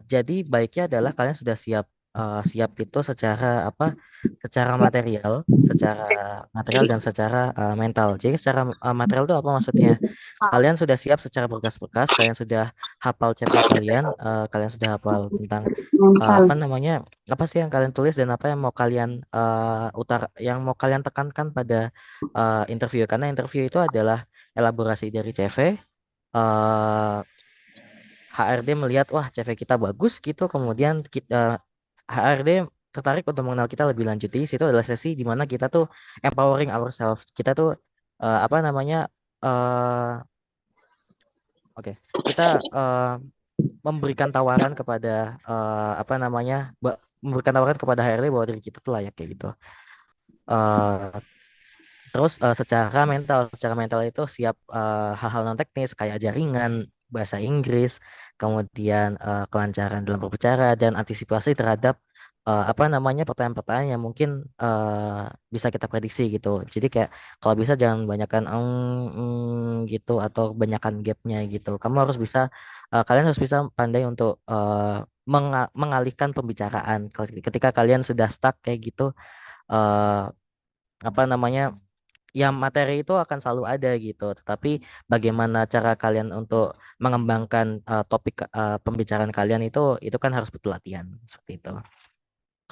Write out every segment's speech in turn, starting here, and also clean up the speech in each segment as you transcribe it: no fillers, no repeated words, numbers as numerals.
jadi baiknya adalah kalian sudah siap siap itu secara apa? Secara Siap. material dan secara mental. Jadi secara material itu apa maksudnya? Kalian sudah siap secara berkas-berkas, kalian sudah hafal CV kalian, kalian sudah hafal tentang apa Mental. namanya? Apa sih yang kalian tulis dan apa yang mau kalian yang mau kalian tekankan pada interview, karena interview itu adalah elaborasi dari CV. eh HRD melihat wah CV kita bagus gitu, kemudian HRD tertarik untuk mengenal kita lebih lanjut. Di situ adalah sesi di mana kita tuh empowering ourselves. Kita tuh apa namanya eh oke, kita memberikan tawaran kepada apa namanya memberikan tawaran kepada HRD bahwa diri kita tuh layak kayak gitu. Eh Terus secara mental itu siap hal-hal non teknis kayak jaringan, bahasa Inggris, kemudian kelancaran dalam berbicara dan antisipasi terhadap apa namanya pertanyaan-pertanyaan yang mungkin bisa kita prediksi gitu. Jadi kayak kalau bisa jangan banyakkan gitu atau banyakkan gapnya gitu. Kalian harus bisa pandai untuk mengalihkan pembicaraan. Ketika kalian sudah stuck kayak gitu, eh, apa namanya? Ya materi itu akan selalu ada gitu, tetapi bagaimana cara kalian untuk mengembangkan topik pembicaraan kalian itu kan harus butuh latihan seperti itu.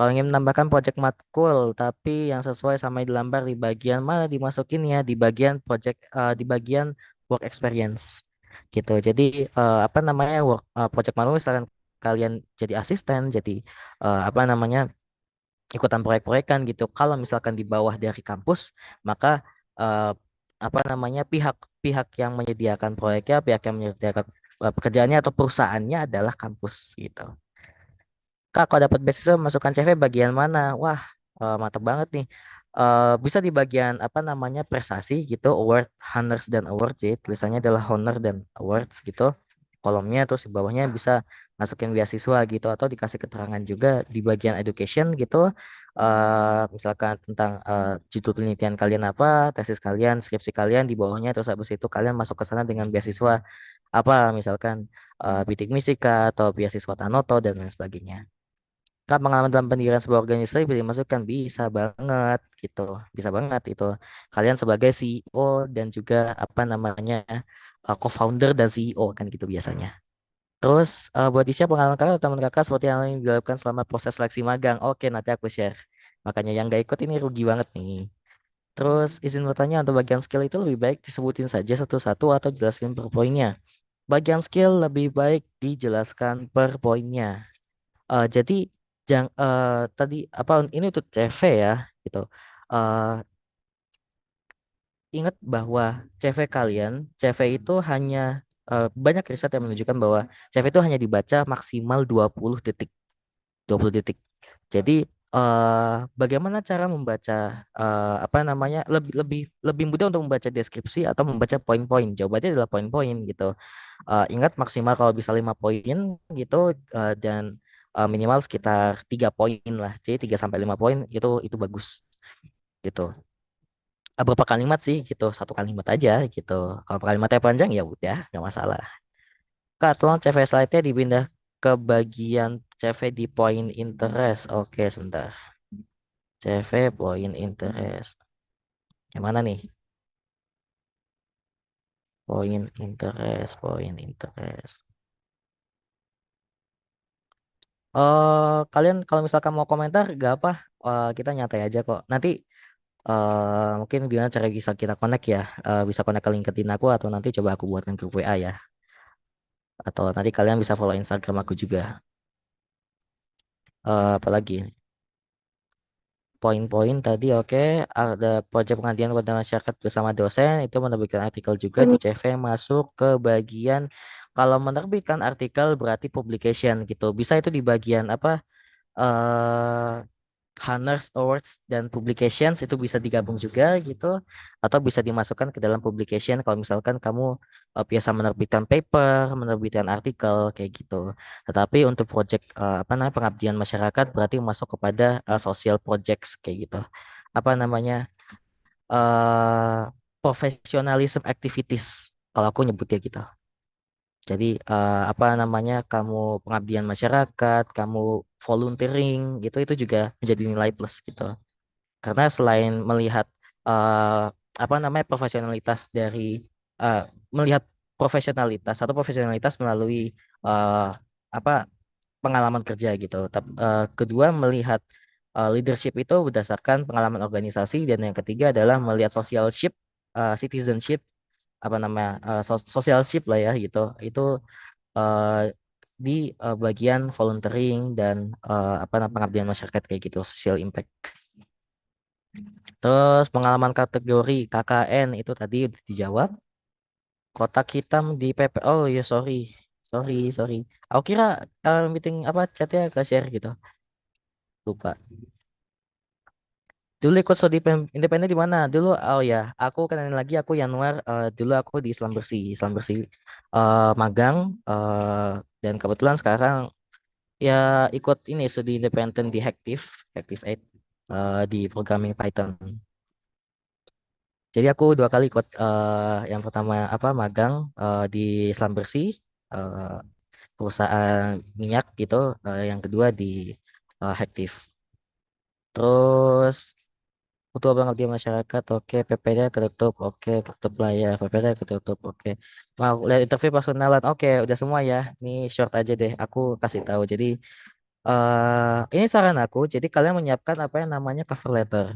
Kalau ingin menambahkan project matkul tapi yang sesuai sama yang dilambar di bagian mana dimasukin ya di bagian di bagian work experience gitu. Jadi apa namanya project matkul misalkan kalian jadi asisten, jadi apa namanya ikutan proyek-proyekan gitu. Kalau misalkan di bawah dari kampus, maka eh, apa namanya pihak yang menyediakan proyeknya, pihak yang menyediakan pekerjaannya atau perusahaannya adalah kampus gitu. Kak, kalau dapat beasiswa masukkan CV bagian mana? Wah, mantap banget nih. Bisa di bagian apa namanya prestasi gitu, award, honors dan awards. Jadi tulisannya adalah honor dan awards gitu. Kolomnya terus di bawahnya bisa masukin beasiswa gitu atau dikasih keterangan juga di bagian education gitu. Misalkan tentang judul penelitian kalian apa, tesis kalian, skripsi kalian di bawahnya terus habis itu kalian masuk ke sana dengan beasiswa apa misalkan bidik misika atau beasiswa Tanoto dan lain sebagainya. Kak, pengalaman dalam pendirian sebuah organisasi bisa dimasukkan bisa banget gitu, bisa banget itu. Kalian sebagai CEO dan juga apa namanya co-founder dan CEO kan gitu biasanya. Terus buat di-share pengalaman kakak atau teman kakak seperti yang dilakukan selama proses seleksi magang. Oke, nanti aku share. Makanya yang gak ikut ini rugi banget nih. Terus izin bertanya untuk bagian skill itu lebih baik disebutin saja satu-satu atau jelaskan per poinnya. Bagian skill lebih baik dijelaskan per poinnya. Jadi tadi apa ini untuk CV ya gitu. Eh, Ingat bahwa CV itu hanya banyak riset yang menunjukkan bahwa CV itu hanya dibaca maksimal 20 detik, 20 detik. Jadi bagaimana cara membaca apa namanya lebih lebih lebih mudah untuk membaca deskripsi atau membaca poin-poin? Jawabannya adalah poin-poin gitu. Ingat maksimal kalau bisa 5 poin gitu dan minimal sekitar 3 poin lah. Jadi 3 sampai 5 poin itu bagus gitu. Berapa kalimat sih gitu? Satu kalimat aja gitu. Kalau kalimatnya panjang ya udah nggak masalah. Kak, tolong CV slide-nya dipindah ke bagian CV di point interest. Oke, sebentar. CV point interest. Yang mana nih? Point interest. Kalian kalau misalkan mau komentar, gak apa, kita nyantai aja kok. Nanti mungkin gimana cara bisa kita connect ya? Bisa connect ke LinkedIn aku atau nanti coba aku buatkan grup WA ya. Atau nanti kalian bisa follow Instagram aku juga. Apalagi poin-poin tadi oke. Ada proyek pengabdian kepada masyarakat bersama dosen itu menerbitkan artikel juga di CV masuk ke bagian kalau menerbitkan artikel berarti publication gitu. Bisa itu di bagian apa? eh Honors Awards dan Publications itu bisa digabung juga gitu atau bisa dimasukkan ke dalam publication kalau misalkan kamu biasa menerbitkan paper, menerbitkan artikel kayak gitu. Tetapi untuk project apa namanya pengabdian masyarakat berarti masuk kepada social projects kayak gitu. Apa namanya? eh Professionalism activities kalau aku nyebutnya gitu. Jadi apa namanya kamu pengabdian masyarakat, kamu volunteering gitu itu juga menjadi nilai plus gitu. Karena selain melihat eh, apa namanya profesionalitas dari eh, melihat profesionalitas melalui eh, apa pengalaman kerja gitu. Kedua melihat leadership itu berdasarkan pengalaman organisasi dan yang ketiga adalah melihat socialship, citizenship apa namanya socialship lah ya gitu. Itu eh, di bagian volunteering dan apa namanya pengabdian masyarakat kayak gitu, social impact. Terus pengalaman kategori KKN itu tadi udah dijawab. Kotak hitam di PP. Oh ya sorry, sorry, sorry. Aku kira meeting apa chatnya ke share gitu. Lupa. Dulu ikut studi independen di mana? Dulu oh ya, aku kenalin lagi aku Januar dulu aku di Islam Bersih. Islam Bersih magang dan kebetulan sekarang ya ikut ini studi independen di Hektif, Hektif 8 di programming Python. Jadi aku dua kali ikut yang pertama apa magang di Islam Bersih eh, perusahaan minyak gitu, yang kedua di Hektif. Terus Ketua Pengabdian Masyarakat, oke. PPD ketutup, oke. Ketutup layar, PPD ketutup, oke. Mau lihat interview personalan, oke. Udah semua ya. Ini short aja deh. Aku kasih tahu. Jadi ini saran aku. Jadi kalian menyiapkan apa yang namanya cover letter.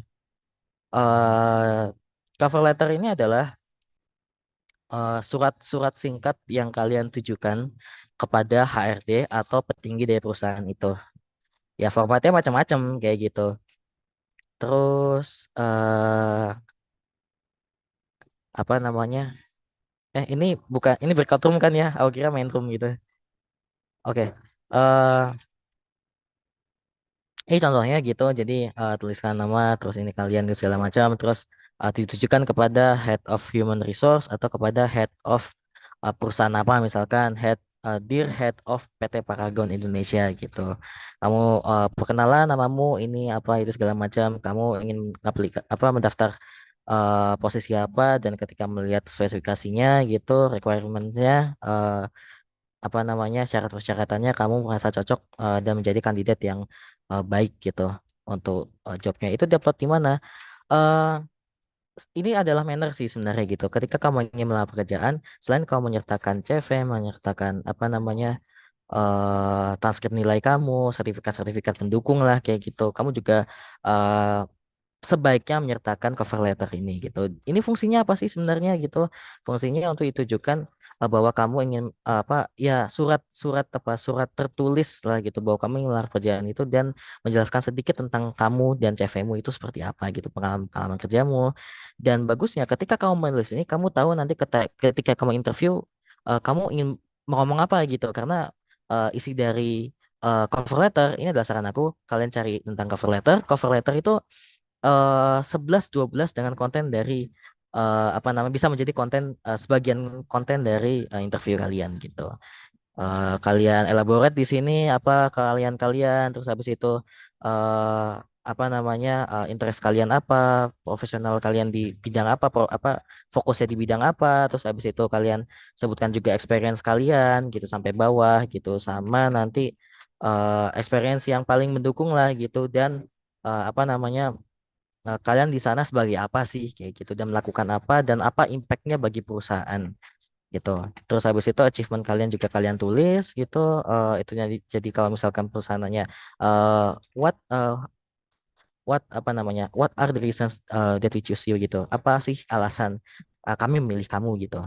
eh Cover letter ini adalah surat-surat singkat yang kalian tujukan kepada HRD atau petinggi dari perusahaan itu. Ya formatnya macam-macam kayak gitu. Terus apa namanya? Ini bukan ini breakout room kan ya? Aku kira main room gitu. Oke. Ini contohnya gitu. Jadi tuliskan nama, terus ini kalian dan segala macam, terus ditujukan kepada head of human resource atau kepada head of perusahaan apa, misalkan dear head of PT Paragon Indonesia gitu. Kamu perkenalan namamu ini apa itu segala macam. Kamu ingin apa mendaftar posisi apa dan ketika melihat spesifikasinya gitu, requirementnya apa namanya syarat persyaratannya kamu merasa cocok dan menjadi kandidat yang baik gitu untuk jobnya itu diupload di mana. Eh, ini adalah manner sih sebenarnya gitu. Ketika kamu ingin melamar pekerjaan, selain kamu menyertakan CV, menyertakan apa namanya transkrip nilai kamu, sertifikat-sertifikat pendukung lah kayak gitu. Kamu juga eh, sebaiknya menyertakan cover letter ini gitu. Ini fungsinya apa sih sebenarnya gitu? Fungsinya untuk ditujukan bahwa kamu ingin apa ya surat tertulis lah gitu bahwa kamu ingin melamar kerjaan itu dan menjelaskan sedikit tentang kamu dan CV-mu itu seperti apa gitu pengalaman kerjamu. Dan bagusnya ketika kamu menulis ini kamu tahu nanti ketika kamu interview kamu ingin ngomong apa gitu karena isi dari cover letter ini adalah saran aku kalian cari tentang cover letter itu 11-12 dengan konten dari apa namanya bisa menjadi konten sebagian konten dari interview kalian gitu. Kalian elaborate di sini apa kalian terus habis itu eh, apa namanya interest kalian apa, profesional kalian di bidang apa, apa fokusnya di bidang apa, terus habis itu kalian sebutkan juga experience kalian gitu sampai bawah gitu sama nanti experience yang paling mendukung lah gitu dan apa namanya kalian di sana sebagai apa sih kayak gitu dan melakukan apa dan apa impactnya bagi perusahaan gitu. Terus habis itu achievement kalian juga kalian tulis gitu. Itu jadi kalau misalkan perusahaannya uh, what apa namanya what are the reasons that we choose you gitu. Apa sih alasan kami memilih kamu gitu.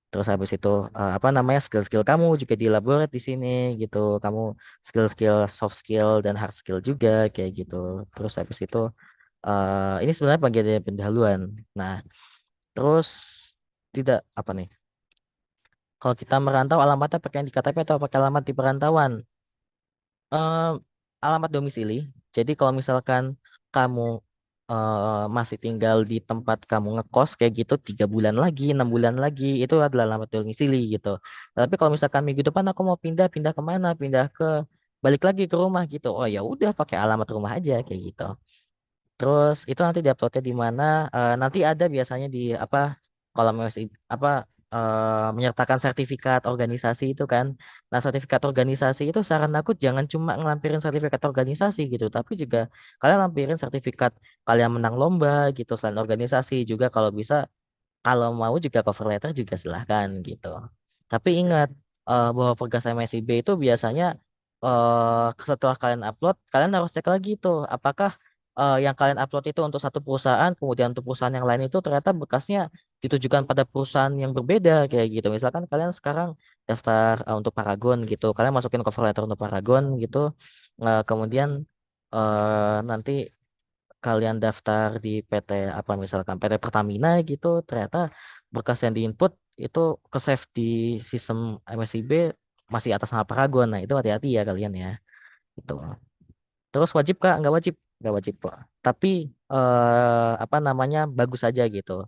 Terus habis itu apa namanya skill-skill kamu juga dielaborate di sini gitu. Kamu skill-skill soft skill dan hard skill juga kayak gitu. Terus habis itu ini sebenarnya bagian dari pendahuluan. Nah, terus tidak apa nih? Kalau kita merantau alamatnya pakai yang di KTP atau pakai alamat di perantauan? Eh, Alamat domisili. Jadi kalau misalkan kamu masih tinggal di tempat kamu ngekos kayak gitu 3 bulan lagi, 6 bulan lagi, itu adalah alamat domisili gitu. Tapi kalau misalkan minggu depan aku mau pindah, pindah kemana? Pindah ke balik lagi ke rumah gitu. Oh ya udah pakai alamat rumah aja kayak gitu. Terus itu nanti diuploadnya di mana? Nanti ada biasanya di apa kolom apa menyertakan sertifikat organisasi itu kan. Nah, sertifikat organisasi itu saran aku jangan cuma ngelampirin sertifikat organisasi gitu, tapi juga kalian lampirin sertifikat kalian menang lomba gitu selain organisasi juga kalau bisa kalau mau juga cover letter juga silahkan gitu. Tapi ingat bahwa Pergas MSIB itu biasanya setelah kalian upload, kalian harus cek lagi tuh apakah yang kalian upload itu untuk satu perusahaan, kemudian untuk perusahaan yang lain itu ternyata bekasnya ditujukan pada perusahaan yang berbeda kayak gitu. Misalkan kalian sekarang daftar untuk Paragon gitu, kalian masukin cover letter untuk Paragon gitu, kemudian nanti kalian daftar di PT apa misalkan PT Pertamina gitu ternyata berkas yang diinput itu ke save di sistem MSIB masih atas nama Paragon. Nah itu hati-hati ya kalian ya itu. Terus wajib kak? Nggak wajib kok, tapi apa namanya bagus aja gitu.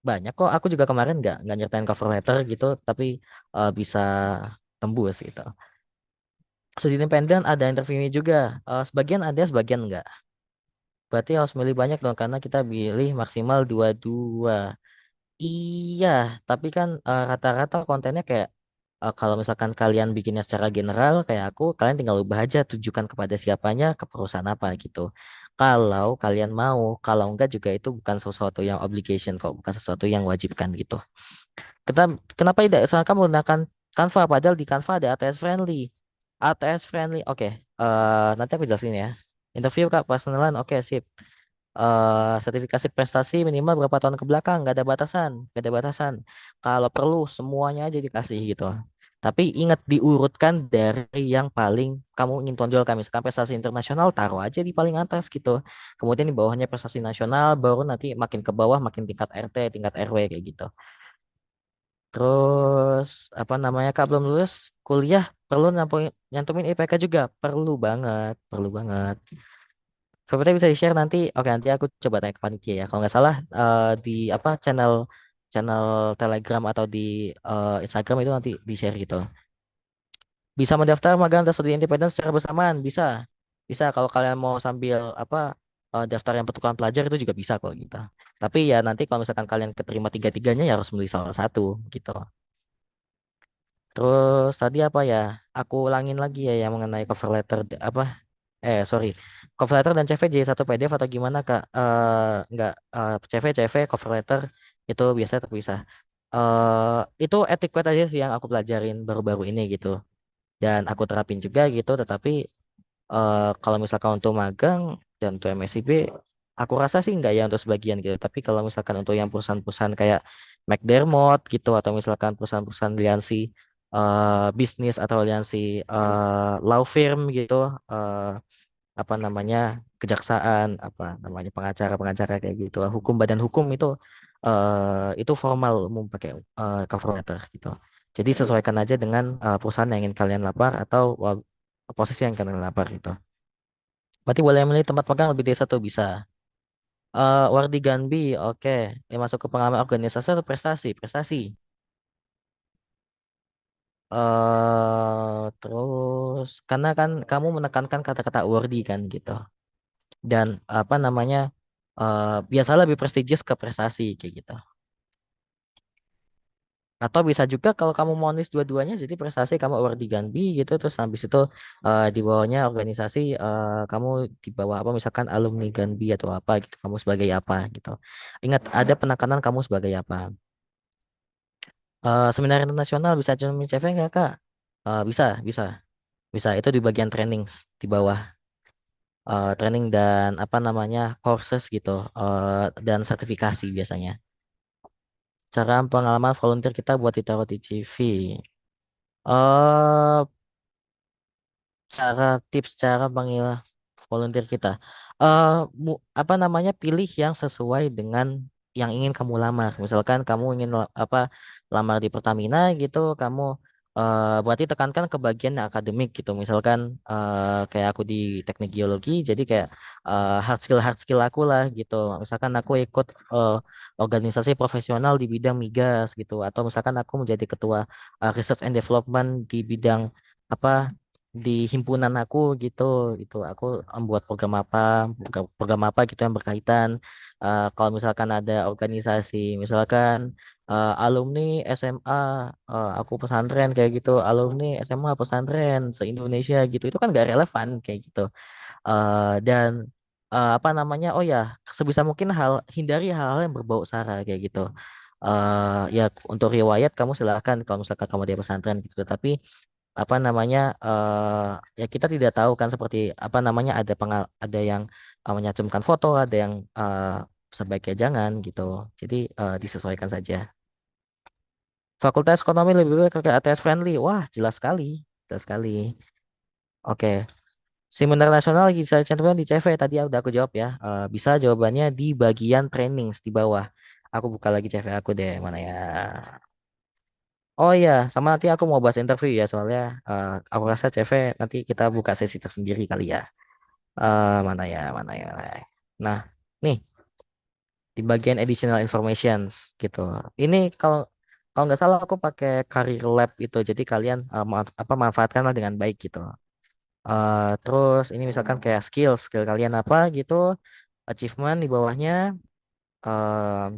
Banyak kok, aku juga kemarin nggak nyertain cover letter gitu tapi bisa tembus gitu. Studi independen ada interviewnya juga. Sebagian ada sebagian enggak. Berarti harus milih banyak dong karena kita pilih maksimal dua-dua. Iya, tapi kan rata-rata kontennya kayak kalau misalkan kalian bikinnya secara general kayak aku, kalian tinggal ubah aja tujukan kepada siapanya, ke perusahaan apa gitu. Kalau kalian mau, kalau enggak juga itu bukan sesuatu yang obligation kok, bukan sesuatu yang wajibkan gitu. Kita, kenapa tidak misalkan menggunakan Canva padahal di Canva ada ATS friendly. ATS friendly, oke. Nanti aku jelasin ya. Interview Kak, personalan, oke sip. Sertifikasi prestasi minimal berapa tahun ke belakang, nggak ada batasan, nggak ada batasan. Kalau perlu semuanya aja dikasih gitu. Tapi ingat diurutkan dari yang paling kamu ingin tonjolkan. Misalkan prestasi internasional taruh aja di paling atas gitu. Kemudian di bawahnya prestasi nasional, baru nanti makin ke bawah makin tingkat RT, tingkat RW kayak gitu. Terus apa namanya Kak belum lulus kuliah perlu nyantumin IPK juga, perlu banget, perlu banget. Favoritnya bisa di-share nanti. Oke, nanti aku coba tanya ke panitia ya. Kalau nggak salah di apa channel channel Telegram atau di Instagram itu nanti di-share gitu. Bisa mendaftar magang dan studi independen secara bersamaan, bisa. Bisa kalau kalian mau sambil apa daftar yang pertukaran pelajar itu juga bisa kok gitu. Tapi ya nanti kalau misalkan kalian keterima tiga-tiganya ya harus milih salah satu gitu. Terus tadi apa ya? Aku ulangin lagi ya yang mengenai cover letter apa sorry. Cover letter dan CV jadi satu PDF atau gimana Kak? Enggak, CV cover letter itu biasa terpisah. Itu etiquette aja sih yang aku pelajarin baru-baru ini gitu. Dan aku terapin juga gitu, tetapi kalau misalkan untuk magang dan untuk MSIB, aku rasa sih enggak ya untuk sebagian gitu. Tapi kalau misalkan untuk yang perusahaan-perusahaan kayak McDermott gitu, atau misalkan perusahaan-perusahaan aliansi bisnis atau aliansi law firm gitu, eh, apa namanya kejaksaan apa namanya pengacara-pengacara kayak gitu hukum badan hukum itu formal umum pakai cover letter gitu jadi sesuaikan aja dengan perusahaan yang ingin kalian lapar atau posisi yang kalian lapar gitu berarti boleh memilih tempat magang lebih dari satu bisa Wardi Ganbi oke masuk ke pengalaman organisasi atau prestasi prestasi terus karena kan kamu menekankan kata-kata worthy kan gitu dan apa namanya biasa lebih prestigious ke prestasi kayak gitu. Atau bisa juga kalau kamu mau nulis dua-duanya jadi prestasi kamu award di Ganbi gitu terus habis itu di bawahnya organisasi kamu di bawah apa misalkan alumni Ganbi atau apa gitu kamu sebagai apa gitu. Ingat ada penekanan kamu sebagai apa. Seminar internasional bisa cuman CV nggak Kak? Bisa, bisa. Bisa itu di bagian trainings di bawah. Training dan apa namanya courses gitu dan sertifikasi biasanya. Cara pengalaman volunteer kita buat ditaruh di CV. Eh, cara tips cara panggil volunteer kita. Eh, apa namanya pilih yang sesuai dengan yang ingin kamu lamar. Misalkan kamu ingin apa lamar di Pertamina gitu, kamu berarti tekankan ke bagian yang akademik gitu. Misalkan kayak aku di teknik geologi, jadi kayak hard skill aku lah gitu. Misalkan aku ikut organisasi profesional di bidang migas gitu, atau misalkan aku menjadi ketua research and development di bidang apa di himpunan aku gitu itu aku membuat program apa gitu yang berkaitan Kalau misalkan ada organisasi, misalkan alumni SMA, aku pesantren kayak gitu, alumni SMA pesantren se-Indonesia gitu, itu kan nggak relevan kayak gitu. Dan apa namanya, oh ya, sebisa mungkin hindari hal-hal yang berbau sara kayak gitu. Ya untuk riwayat kamu silakan kalau misalkan kamu di pesantren gitu, tapi apa namanya, ya kita tidak tahu kan seperti apa namanya, ada yang menyantumkan foto, ada yang sebaiknya jangan gitu. Jadi disesuaikan saja. Fakultas Ekonomi lebih baik ke ATS friendly. Wah, jelas sekali. Jelas sekali. Oke. Seminar nasional bisa cantumkan di CV, tadi udah aku jawab ya. Bisa jawabannya di bagian trainings di bawah. Aku buka lagi CV aku deh, mana ya. Oh iya, sama nanti aku mau bahas interview ya, soalnya aku rasa CV nanti kita buka sesi tersendiri kali ya. Mana ya, mana ya, mana ya. Nah, nih di bagian additional informations gitu. Ini kalau kalau nggak salah aku pakai Career Lab itu, jadi kalian manfaatkanlah dengan baik gitu. Terus ini misalkan kayak skill kalian apa gitu, achievement di bawahnya. eh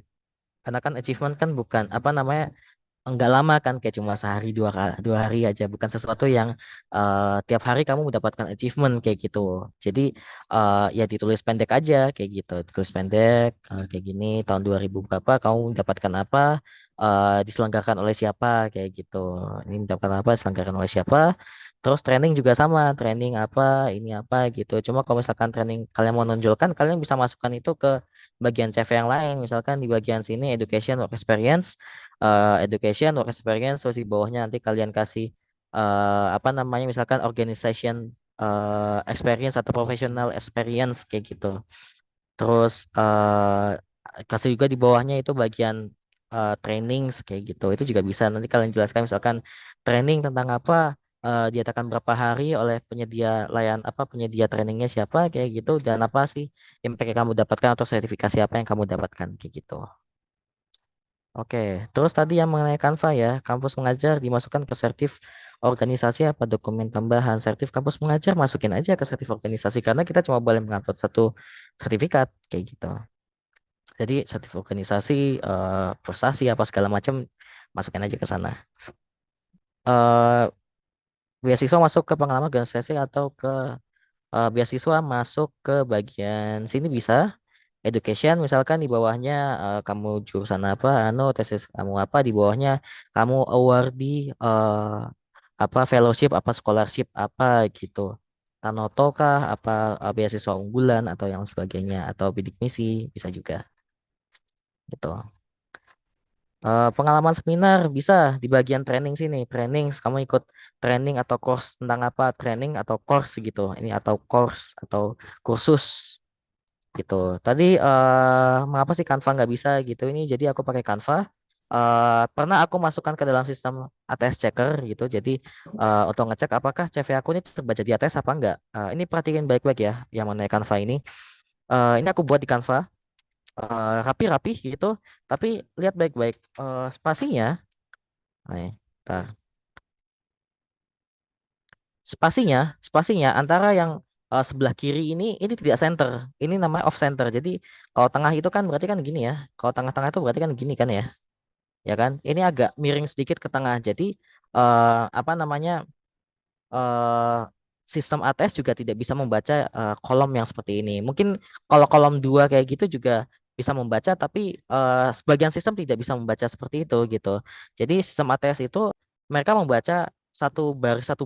karena kan achievement kan bukan apa namanya, enggak lama kan, kayak cuma sehari dua hari aja, bukan sesuatu yang tiap hari kamu mendapatkan achievement kayak gitu. Jadi ya ditulis pendek aja kayak gitu, ditulis pendek kayak gini, tahun 2000 berapa kamu mendapatkan apa, diselenggarakan oleh siapa kayak gitu. Ini mendapatkan apa, diselenggarakan oleh siapa. Terus training juga sama, training apa, ini apa gitu. Cuma kalau misalkan training kalian mau nonjolkan, kalian bisa masukkan itu ke bagian CV yang lain. Misalkan di bagian sini education work experience, education work experience, terus di bawahnya nanti kalian kasih apa namanya, misalkan organization experience atau professional experience kayak gitu. Terus kasih juga di bawahnya itu bagian training kayak gitu. Itu juga bisa nanti kalian jelaskan, misalkan training tentang apa, diadakan berapa hari oleh penyedia apa, penyedia trainingnya siapa kayak gitu, dan apa sih impact yang kamu dapatkan atau sertifikasi apa yang kamu dapatkan kayak gitu. Oke, terus tadi yang mengenai Canva ya, kampus mengajar dimasukkan ke sertif organisasi apa dokumen tambahan. Sertif kampus mengajar masukin aja ke sertif organisasi, karena kita cuma boleh mengupload satu sertifikat kayak gitu. Jadi sertif organisasi, prestasi apa segala macam masukin aja ke sana. Eh Beasiswa masuk ke pengalaman organisasi atau ke beasiswa masuk ke bagian sini bisa. Education misalkan di bawahnya kamu jurusan apa, tesis kamu apa, di bawahnya kamu awardee apa fellowship apa scholarship apa gitu. Tanoto kah apa, beasiswa unggulan atau yang sebagainya, atau bidik misi bisa juga gitu. Pengalaman seminar bisa di bagian training sini. Training, kamu ikut training atau course tentang apa? Training atau course gitu. Ini atau course atau kursus gitu. Tadi mengapa sih Canva nggak bisa gitu? Ini jadi aku pakai Canva. Pernah aku masukkan ke dalam sistem ATS checker gitu. Jadi untuk ngecek apakah CV aku ini terbaca di ATS apa enggak. Ini perhatiin baik-baik ya yang mengenai Canva ini. Ini aku buat di Canva rapi-rapi gitu. Tapi lihat baik-baik spasinya. Nih, ntar. Spasinya antara yang sebelah kiri ini tidak center. Ini namanya off center. Jadi kalau tengah itu kan berarti kan gini ya. Kalau tengah-tengah itu berarti kan gini kan ya. Ya kan? Ini agak miring sedikit ke tengah. Jadi apa namanya? eh, Sistem ATS juga tidak bisa membaca kolom yang seperti ini. Mungkin kalau kolom dua kayak gitu juga bisa membaca, tapi sebagian sistem tidak bisa membaca seperti itu gitu. Jadi sistem ATS itu mereka membaca satu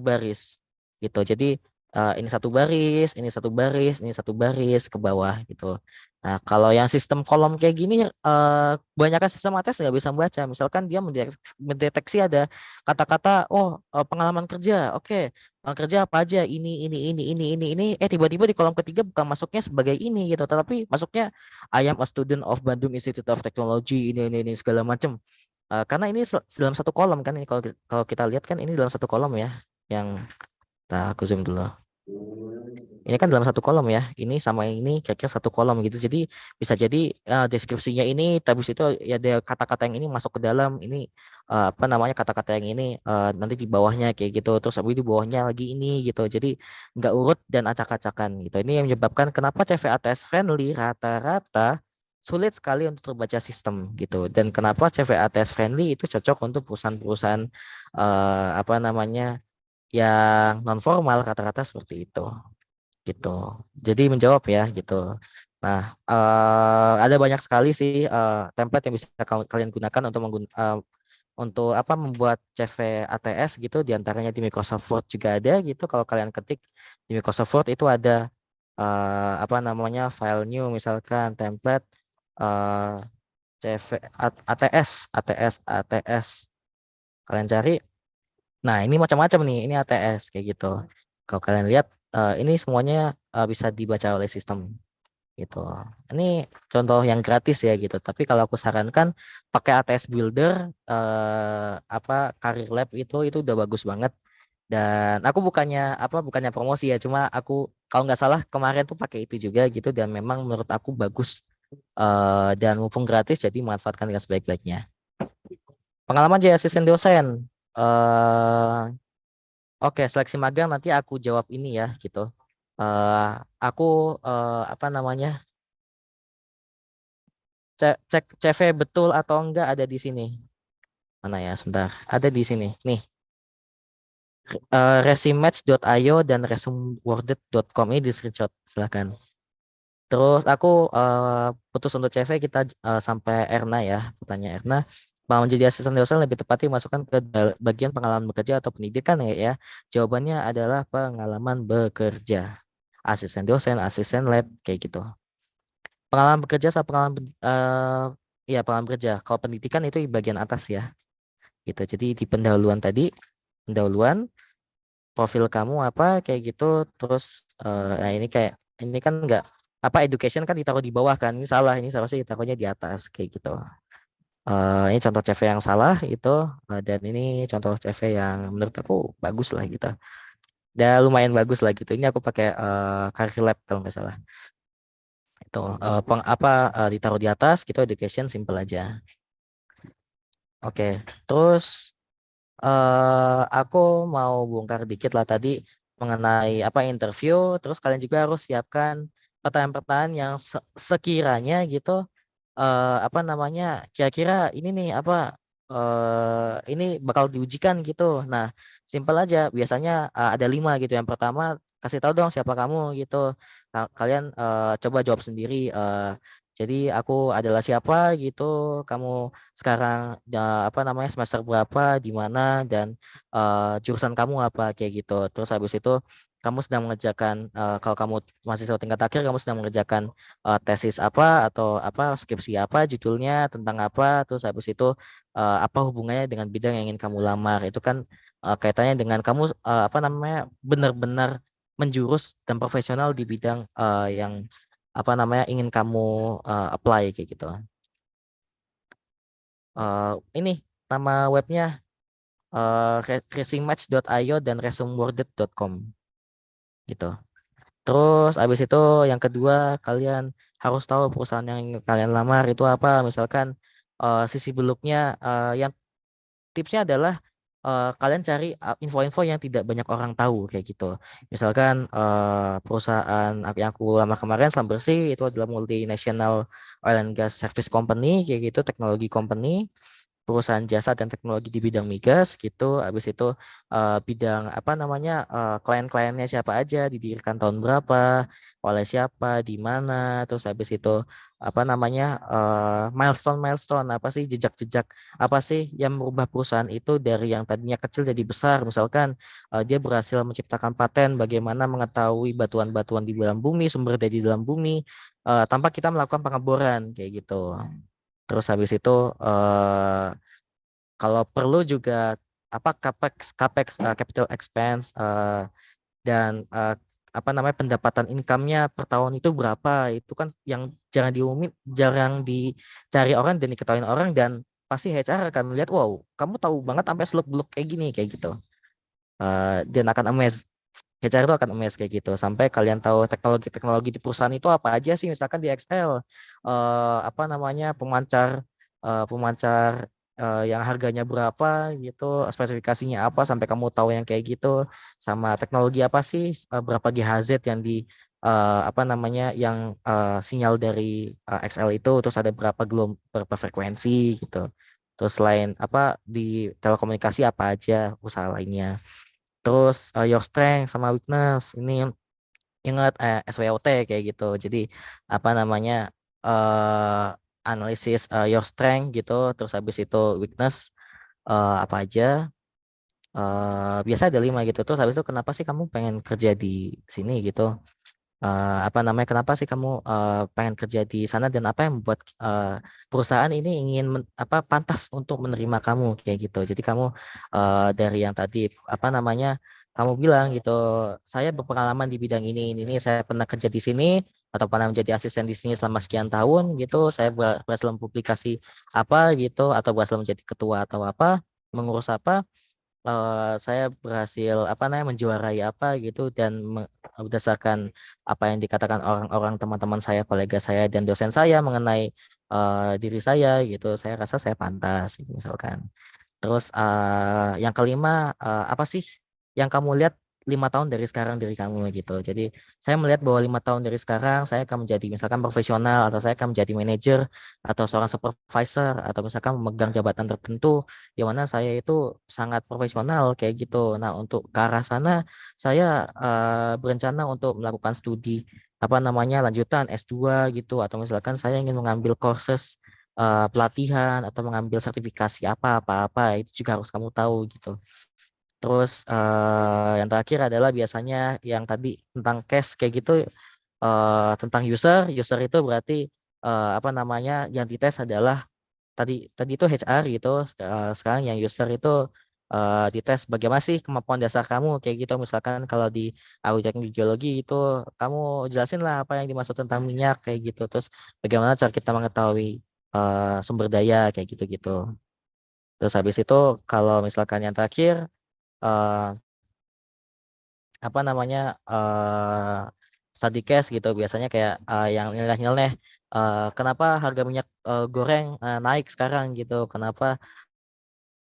baris gitu. Jadi ini satu baris, ini satu baris, ini satu baris ke bawah gitu. Nah, kalau yang sistem kolom kayak gini, kebanyakan sistem ATS nggak bisa membaca. Misalkan dia mendeteksi ada kata-kata, oh pengalaman kerja, oke. Kerja apa aja, ini, tiba-tiba di kolom ketiga bukan masuknya sebagai ini gitu, tetapi masuknya I am a student of Bandung Institute of Technology, ini segala macam. Karena ini dalam satu kolom kan, ini kalau kita lihat kan ini dalam satu kolom ya, yang nah aku zoom dulu. Ini kan dalam satu kolom ya, ini sama ini kira-kira satu kolom gitu. Jadi bisa jadi deskripsinya ini, habis itu ya ada kata-kata yang ini masuk ke dalam ini, apa namanya, kata-kata yang ini nanti di bawahnya kayak gitu. Terus habis di bawahnya lagi ini gitu. Jadi nggak urut dan acak-acakan gitu. Ini yang menyebabkan kenapa CVATS friendly rata-rata sulit sekali untuk terbaca sistem gitu. Dan kenapa CV ATS friendly itu cocok untuk perusahaan-perusahaan apa namanya yang non formal rata-rata seperti itu gitu. Jadi menjawab ya gitu. Nah, ada banyak sekali sih template yang bisa kalian gunakan untuk untuk apa membuat CV ATS gitu, diantaranya di Microsoft Word juga ada gitu. Kalau kalian ketik di Microsoft Word itu ada apa namanya file new misalkan template CV ATS ATS ATS kalian cari. Nah, ini macam-macam nih, ini ATS kayak gitu. Kalau kalian lihat ini semuanya bisa dibaca oleh sistem gitu. Ini contoh yang gratis ya gitu. Tapi kalau aku sarankan pakai ATS Builder apa Career Lab itu udah bagus banget. Dan aku bukannya promosi ya, cuma aku kalau nggak salah kemarin tuh pakai itu juga gitu dan memang menurut aku bagus. Dan mumpung gratis jadi manfaatkan dengan sebaik-baiknya. Pengalaman jadi asisten dosen. eh Oke, seleksi magang nanti aku jawab ini ya gitu. eh aku apa namanya cek CV betul atau enggak ada di sini. Mana ya, sebentar. Ada di sini. Nih, resumematch.io dan resumeworded.com ini di screenshot. Silakan. Terus aku putus untuk CV kita sampai Erna ya. Pertanyaan Erna. Mau menjadi asisten dosen lebih tepatnya masukkan ke bagian pengalaman bekerja atau pendidikan ya. Jawabannya adalah pengalaman bekerja. Asisten dosen, asisten lab, kayak gitu. Pengalaman bekerja sama pengalaman ya pengalaman bekerja. Kalau pendidikan itu di bagian atas ya, gitu. Jadi di pendahuluan tadi, pendahuluan profil kamu apa kayak gitu, terus nah ini kayak ini kan enggak apa education kan ditaruh di bawah kan, ini salah, ini seharusnya ditaruhnya di atas kayak gitu. Ini contoh CV yang salah itu dan ini contoh CV yang menurut aku bagus lah gitu. Dan lumayan bagus lah gitu. Ini aku pakai Career Lab kalau nggak salah. Itu apa ditaruh di atas gitu education simple aja. Oke, terus aku mau bongkar dikit lah tadi mengenai apa interview. Terus kalian juga harus siapkan pertanyaan-pertanyaan yang sekiranya gitu apa namanya kira-kira ini nih apa ini bakal diujikan gitu. Nah, simpel aja. Biasanya ada 5 gitu. Yang pertama kasih tahu dong siapa kamu gitu. Kalian coba jawab sendiri. Jadi aku adalah siapa gitu. Kamu sekarang apa namanya semester berapa, di mana dan jurusan kamu apa kayak gitu. Terus habis itu kamu sedang mengerjakan kalau kamu mahasiswa tingkat akhir kamu sedang mengerjakan tesis apa atau apa skripsi apa judulnya tentang apa terus habis itu apa hubungannya dengan bidang yang ingin kamu lamar itu kan kaitannya dengan kamu apa namanya benar-benar menjurus dan profesional di bidang yang apa namanya ingin kamu apply kayak gitu. Ini nama webnya resumematch.io dan resumeworded.com gitu. Terus abis itu yang kedua kalian harus tahu perusahaan yang kalian lamar itu apa. Misalkan sisi beluknya yang tipsnya adalah kalian cari info-info yang tidak banyak orang tahu kayak gitu. Misalkan perusahaan yang aku lamar kemarin Selam Bersih itu adalah multinational oil and gas service company kayak gitu, teknologi company perusahaan jasa dan teknologi di bidang migas gitu. Habis itu bidang apa namanya klien-kliennya siapa aja, didirikan tahun berapa, oleh siapa, di mana. Terus habis itu apa namanya milestone-milestone apa sih jejak-jejak apa sih yang merubah perusahaan itu dari yang tadinya kecil jadi besar. Misalkan dia berhasil menciptakan paten bagaimana mengetahui batuan-batuan di dalam bumi, sumber daya di dalam bumi tanpa kita melakukan pengeboran kayak gitu. Terus habis itu kalau perlu juga apa capex capital expense dan apa namanya pendapatan income-nya per tahun itu berapa itu kan yang jarang dicari orang dan diketahui orang dan pasti HR akan melihat wow kamu tahu banget sampai seluk beluk kayak gini kayak gitu. Dan akan amazed HR itu akan amazed kayak gitu sampai kalian tahu teknologi-teknologi di perusahaan itu apa aja sih misalkan di Excel apa namanya pemancar yang harganya berapa gitu, spesifikasinya apa sampai kamu tahu yang kayak gitu, sama teknologi apa sih, berapa GHz yang di apa namanya yang sinyal dari XL itu, terus ada berapa frekuensi gitu. Terus selain apa di telekomunikasi apa aja usaha lainnya. Terus your strength sama weakness ini ingat SWOT kayak gitu. Jadi apa namanya analisis your strength gitu, terus habis itu weakness apa aja. Biasa ada 5 gitu. Terus habis itu kenapa sih kamu pengen kerja di sini gitu? Apa namanya kenapa sih kamu pengen kerja di sana dan apa yang membuat perusahaan ini ingin apa pantas untuk menerima kamu kayak gitu. Jadi kamu dari yang tadi apa namanya kamu bilang gitu, saya berpengalaman di bidang ini, saya pernah kerja di sini atau pernah menjadi asisten di sini selama sekian tahun gitu, saya berhasil mempublikasi apa gitu atau berhasil menjadi ketua atau apa, mengurus apa, saya berhasil apa namanya menjuarai apa gitu dan berdasarkan apa yang dikatakan orang-orang teman-teman saya, kolega saya dan dosen saya mengenai diri saya gitu, saya rasa saya pantas gitu misalkan. Terus yang kelima apa sih yang kamu lihat 5 tahun dari sekarang diri kamu gitu. Jadi saya melihat bahwa 5 tahun dari sekarang saya akan menjadi misalkan profesional atau saya akan menjadi manajer atau seorang supervisor atau misalkan memegang jabatan tertentu di mana saya itu sangat profesional kayak gitu. Nah untuk ke arah sana saya berencana untuk melakukan studi apa namanya lanjutan S2 gitu atau misalkan saya ingin mengambil courses pelatihan atau mengambil sertifikasi apa-apa itu juga harus kamu tahu gitu. Terus yang terakhir adalah biasanya yang tadi tentang cash kayak gitu tentang user itu berarti apa namanya yang dites adalah tadi tadi itu HR gitu. Sekarang yang user itu dites bagaimana sih kemampuan dasar kamu kayak gitu. Misalkan kalau di ahli teknik geologi itu kamu jelasin lah apa yang dimaksud tentang minyak kayak gitu. Terus bagaimana cara kita mengetahui sumber daya kayak gitu-gitu. Terus habis itu kalau misalkan yang terakhir eh, apa namanya study case gitu biasanya kayak yang nyeleneh kenapa harga minyak goreng naik sekarang gitu kenapa